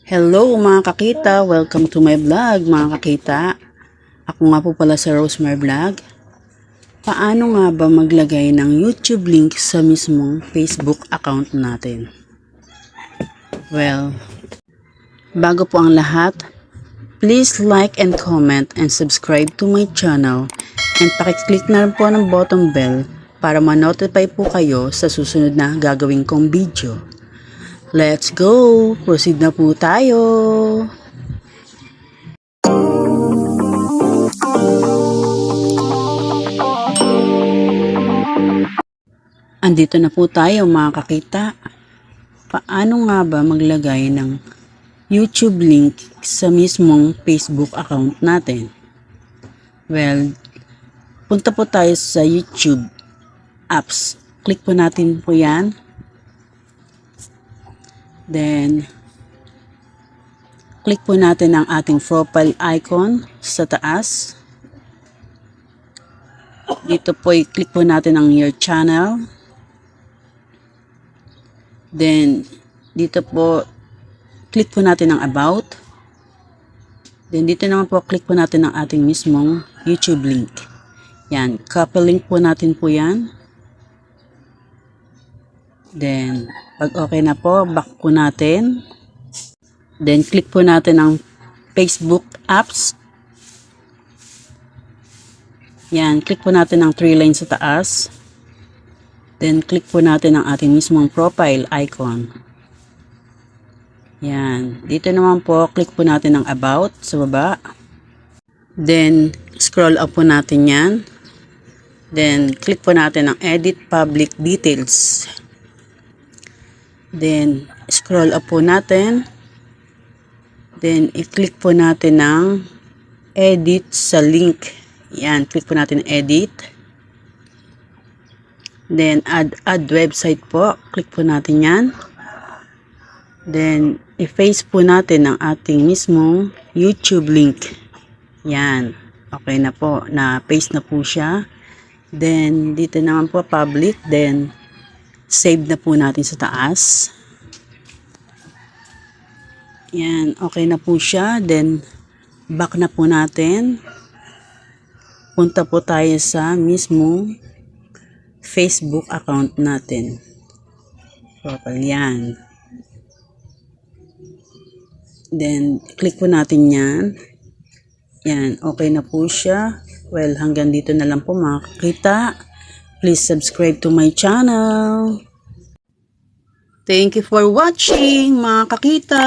Hello mga kakita, welcome to my vlog mga kakita. Ako nga po pala sa Rosemary Vlog. Paano nga ba maglagay ng YouTube link sa mismong Facebook account natin? Well, bago po ang lahat, please like and comment and subscribe to my channel and pakiclick na rin po ng button bell para ma-notify po kayo sa susunod na gagawin kong video. Let's go! Proceed na po tayo! Andito na po tayo mga kakita. Paano nga ba maglagay ng YouTube link sa mismong Facebook account natin? Well, punta po tayo sa YouTube apps. Click po natin po yan. Then, click po natin ang ating profile icon sa taas. Dito po, i-click po natin ang your channel. Then, dito po, click po natin ang about. Then, dito naman po, click po natin ang ating mismong YouTube link. Yan, copy link po natin po yan. Then, pag okay na po, back po natin. Then, click po natin ang Facebook apps. Yan, click po natin ang 3 lines sa taas. Then, click po natin ang ating mismong profile icon. Yan, dito naman po, click po natin ang about sa baba. Then, scroll up po natin yan. Then, click po natin ang edit public details. Then, scroll up po natin. Then, i-click po natin ang edit sa link. Yan, click po natin edit. Then, add website po. Click po natin yan. Then, i-paste po natin ang ating mismong YouTube link. Yan. Okay na po. Na-paste na po siya. Then, dito naman po public. Then, save na po natin sa taas. Yan, okay na po siya. Then, back na po natin. Punta po tayo sa mismong Facebook account natin. Profile yan. Then, click po natin yan. Yan, okay na po siya. Well, hanggang dito na lang po mga kakita. Please subscribe to my channel. Thank you for watching mga kakita.